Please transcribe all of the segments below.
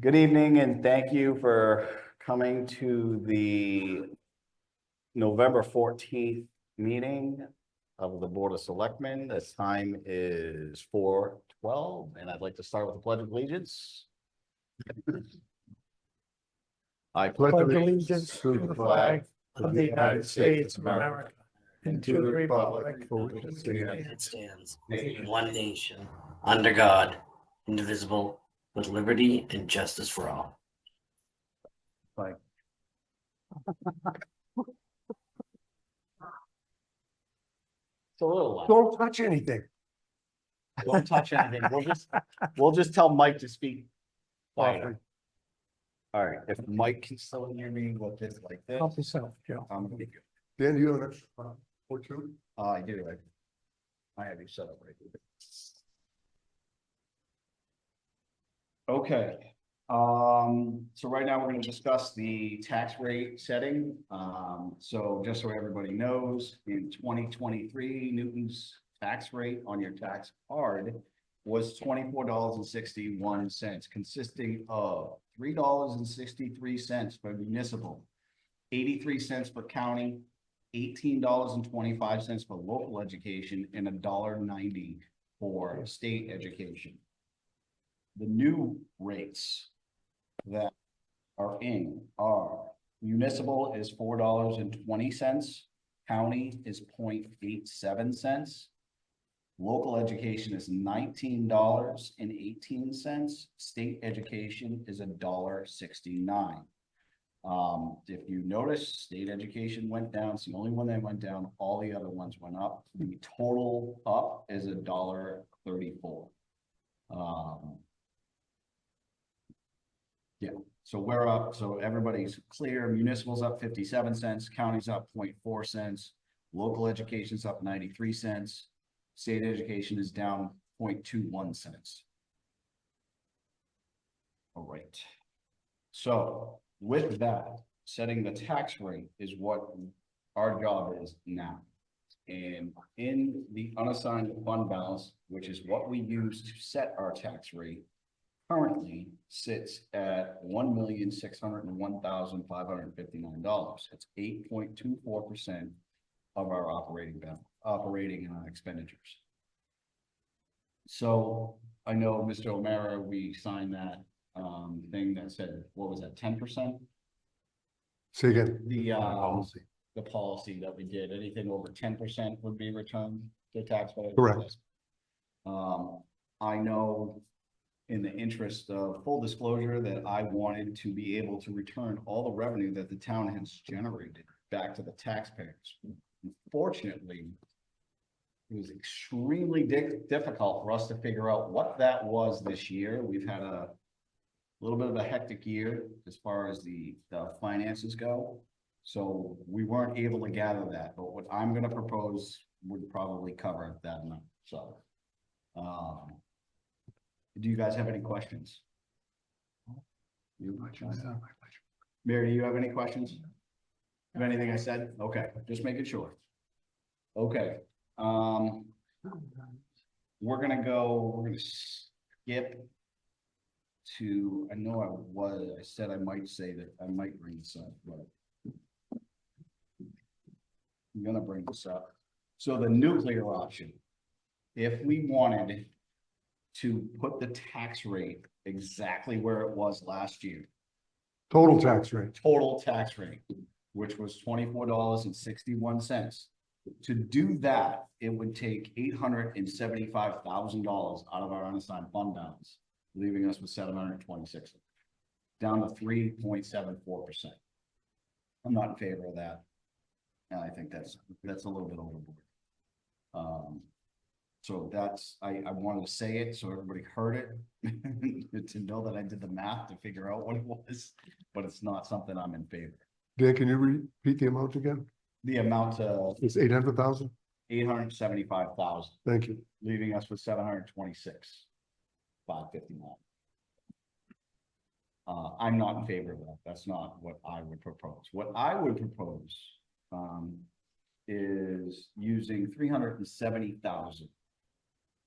Good evening and thank you for coming to the November 14th meeting of the Board of Selectmen. This time is 4:12 and I'd like to start with the Pledge of Allegiance. I Pledge allegiance to the flag of the United States of America and to the republic for which it stands. It stands, one nation, under God, indivisible, with liberty and justice for all. Like. It's a little loud. Don't touch anything. Don't touch anything. We'll just tell Mike to speak. Awfully. All right, if Mike can still hear me, we'll just like this. Help yourself, Joe. Dan, you have an extra or two? I do. I have you set up right here. Okay, so right now we're going to discuss the tax rate setting. So just so everybody knows, in 2023, Newton's tax rate on your tax card was $24.61, consisting of $3.63 for municipal, 83 cents for county, $18.25 for local education, and $1.90 for state education. The new rates that are in are municipal is $4.20, county is 0.87 cents. Local education is $19.18. State education is $1.69. If you notice, state education went down. It's the only one that went down. All the other ones went up. The total up is $1.34. Yeah, so we're up. So everybody's clear. Municipal's up 57 cents. County's up 0.4 cents. Local education's up 93 cents. State education is down 0.21 cents. All right. So with that, setting the tax rate is what our job is now. And in the unassigned fund balance, which is what we use to set our tax rate, currently sits at $1,601,559. It's 8.24% of our operating expenditures. So I know, Mr. O'Mara, we signed that thing that said, what was that, 10%? Say again. The policy that we did, anything over 10% would be returned to taxpayers. Correct. I know, in the interest of full disclosure, that I wanted to be able to return all the revenue that the town has generated back to the taxpayers. Unfortunately, it was extremely difficult for us to figure out what that was this year. We've had a little bit of a hectic year as far as the finances go. So we weren't able to gather that, but what I'm going to propose would probably cover that amount. So, do you guys have any questions? Mary, do you have any questions? Of anything I said? Okay, just making sure. Okay. We're gonna skip to, I know I said I might say that I might bring this up, but I'm gonna bring this up. So the nuclear option, if we wanted to put the tax rate exactly where it was last year, Total tax rate. which was $24.61. To do that, it would take $875,000 out of our unassigned fund balance, leaving us with 726, down to 3.74%. I'm not in favor of that. And I think that's a little bit overboard. So that's, I wanted to say it so everybody heard it, to know that I did the math to figure out what it was, but it's not something I'm in favor. Dan, can you repeat the amount again? The amount of It's 800,000? 875,000, Thank you. leaving us with 726,559. I'm not in favor of that. That's not what I would propose. What I would propose is using 370,000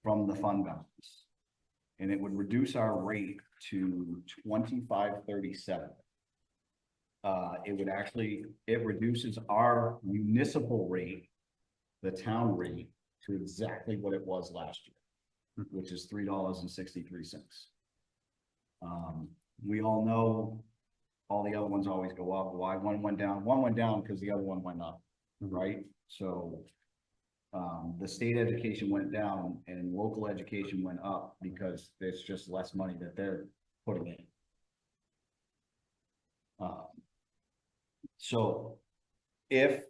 from the fund balance. And it would reduce our rate to 2537. It reduces our municipal rate, the town rate, to exactly what it was last year, which is $3.63. We all know all the other ones always go up. Why one went down? One went down because the other one went up, right? So the state education went down and local education went up because there's just less money that they're putting in. So if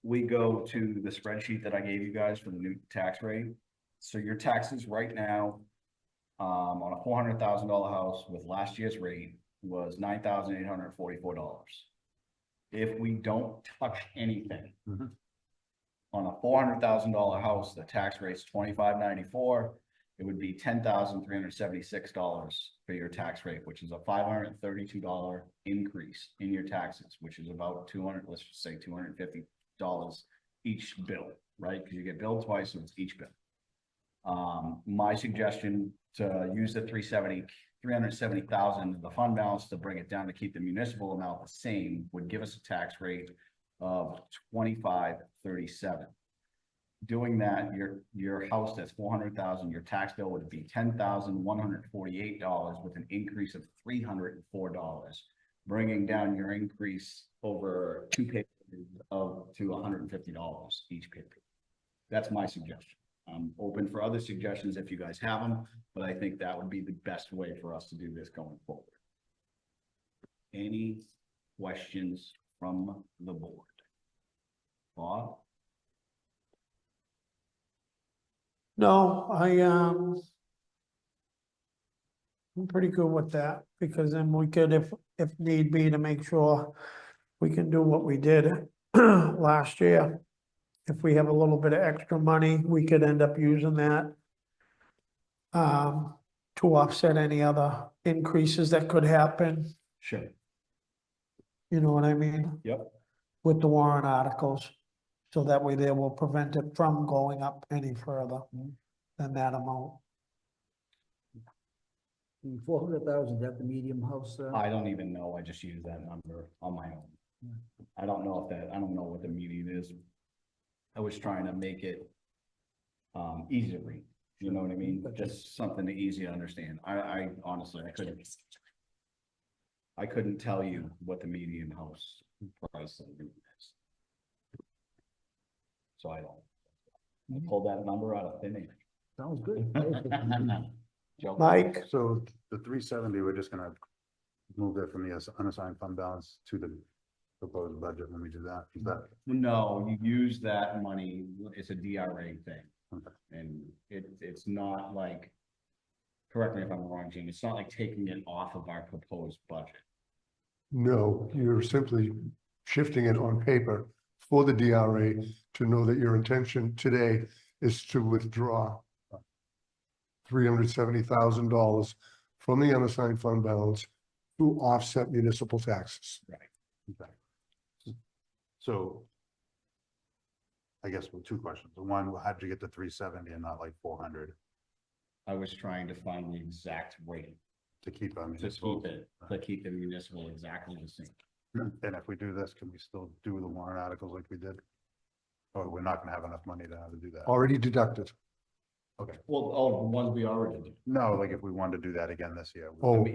we go to the spreadsheet that I gave you guys for the new tax rate, so your taxes right now, on a $400,000 house with last year's rate was $9,844. If we don't touch anything, Mhm. on a $400,000 house, the tax rate's $25.94. It would be $10,376 for your tax rate, which is a $532 increase in your taxes, which is about 200, let's just say $250 each bill, right? Because you get billed twice, so it's each bill. My suggestion to use the 370,000 of the fund balance to bring it down to keep the municipal amount the same would give us a tax rate of 2537. Doing that, your house that's 400,000, your tax bill would be $10,148 with an increase of $304, bringing down your increase over two pay periods to $150 each pay period. That's my suggestion. I'm open for other suggestions if you guys have them, but I think that would be the best way for us to do this going forward. Any questions from the board? Bob? No, I'm pretty good with that, because then we could, if need be, to make sure we can do what we did last year. If we have a little bit of extra money, we could end up using that to offset any other increases that could happen, Sure. you know what I mean? Yep. With the warrant articles, so that way they will prevent it from going up any further than that amount. 400,000, is that the medium house? I don't even know. I just use that number on my own. I don't know I don't know what the median is. I was trying to make it easy to read, you know what I mean? Just something easy to understand. I honestly, I couldn't tell you what the median house price of the is. So I pulled that number out of thin air. Sounds good. Joke. Mike, So the 370, we're just gonna move that from the unassigned fund balance to the proposed budget when we do that. Is that, No, you use that money, it's a DRA thing. Okay. And it's not like, correct me if I'm wrong, Gene, it's not like taking it off of our proposed budget. No, you're simply shifting it on paper for the DRA to know that your intention today is to withdraw $370,000 from the unassigned fund balance to offset municipal taxes. okay. So I guess with two questions. One, how did you get to 370 and not like 400 I was trying to find the exact rate to keep on? to keep the municipal exactly the same. And if we do this, can we still do the warrant articles like we did? Or we're not gonna have enough money to have to do that? Already deducted. Okay. Well, oh, the ones we already did. No, like if we wanted to do that again this year. Oh,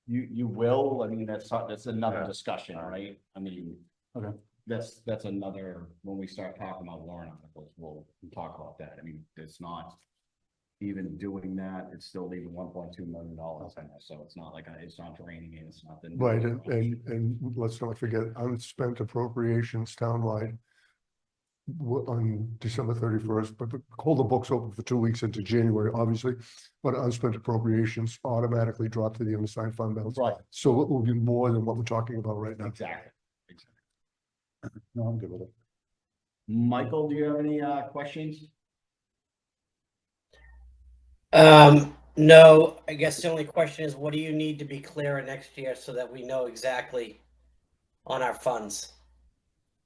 You will, I mean, that's another Yeah. discussion, right? I mean. Okay. That's another, when we start talking about warrant articles, we'll talk about that. I mean, it's not. Even doing that, it's still leaving $1.2 million in there, so it's not like, it's not draining it, it's not. right, and let's not forget unspent appropriations townwide on December 31st, but hold the books open for 2 weeks into January, obviously, but unspent appropriations automatically drop to the unassigned fund balance. Right, So it will be more than what we're talking about right now. exactly. No, I'm good with it. Michael, do you have any questions? No, I guess the only question is, what do you need to be clearer next year so that we know exactly on our funds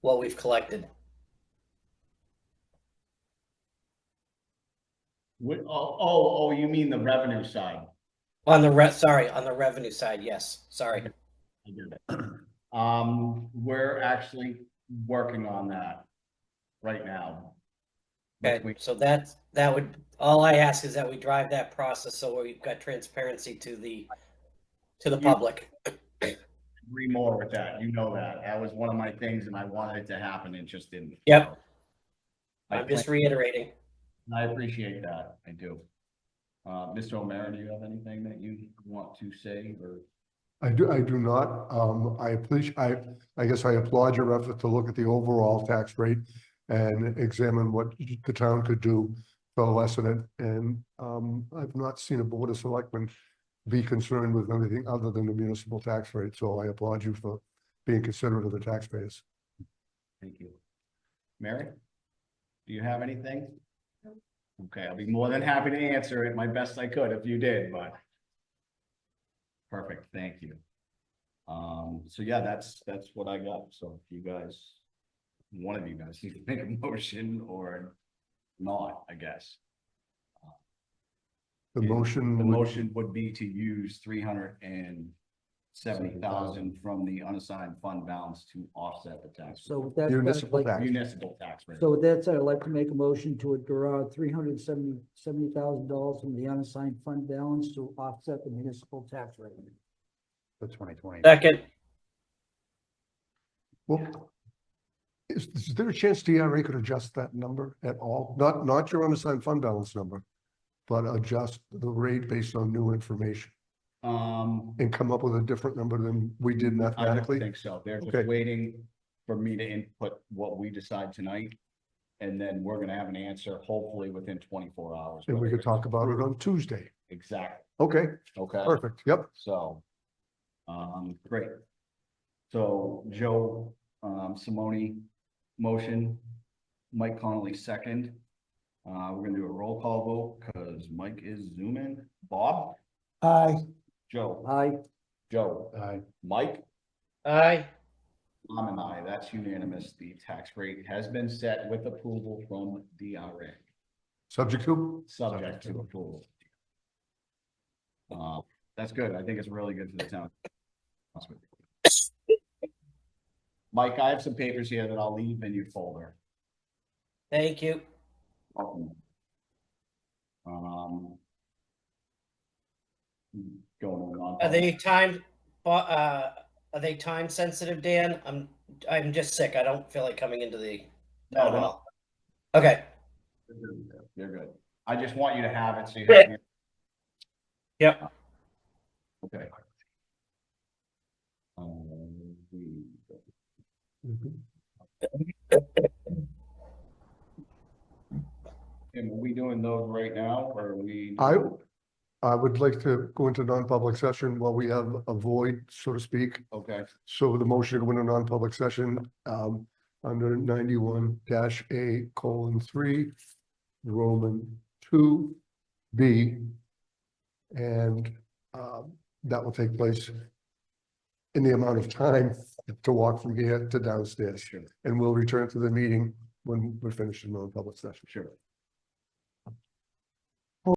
what we've collected? You mean the revenue side? On the sorry, on the revenue side, yes, sorry. I get it. We're actually working on that right now. Okay, Between- so that would, all I ask is that we drive that process so we've got transparency to the public. Agree more with that, you know that. That was one of my things and I wanted it to happen, it just didn't. Yep. I I'm just reiterating. I appreciate that, I do. Mr. O'Meara, do you have anything that you want to say or? I do not. I appreciate, I guess I applaud your effort to look at the overall tax rate and examine what the town could do to lessen it. And, I've not seen a board of selectmen be concerned with anything other than the municipal tax rate. So I applaud you for being considerate of the taxpayers. Thank you. Mary? Do you have anything? Okay, I'll be more than happy to answer it my best I could if you did, but. Perfect, thank you. So yeah, that's what I got. So if you guys, one of you guys need to make a motion or not, I guess. The The motion, motion would be to use 370,000 from the unassigned fund balance to offset the tax. So with that, Municipal like, tax. Municipal tax rate. so with that said, I'd like to make a motion to draw $370,000 from the unassigned fund balance to offset the municipal tax rate. The 2020. Second, well, is there a chance DRA could adjust that number at all? Not your unassigned fund balance number, but adjust the rate based on new information and come up with a different number than we did I don't mathematically? think so. They're Okay. just waiting for me to input what we decide tonight. And then we're gonna have an answer hopefully within 24 hours. And we whether could it's talk about it approved. on Tuesday. Exactly, Okay, okay, perfect. Yep. so. Great. So Joe, Simone, motion, Mike Connolly, second. We're gonna do a roll call vote because Mike is zooming. Bob, Aye. Joe, Aye. Joe, Aye. Mike, aye. I'm an aye. That's unanimous. The tax rate has been set with approval from DRA, Subject to? subject to approval. That's good. I think it's really good for the town. Mike, I have some papers here that I'll leave in your folder. Thank you. Going on. Are they time sensitive, Dan? I'm just sick. I don't feel like coming into the No, town no. hall. Okay, You're good. I just want you to have it so you have. yep. Okay. And are we doing those right now or are we? I would like to go into non-public session while we have a void, so to speak. Okay, So the motion to go into non-public session, under 91-A:3, Roman 2B. And, that will take place in the amount of time to walk from here to downstairs. sure, And we'll return to the meeting when we're finished in non-public session. sure.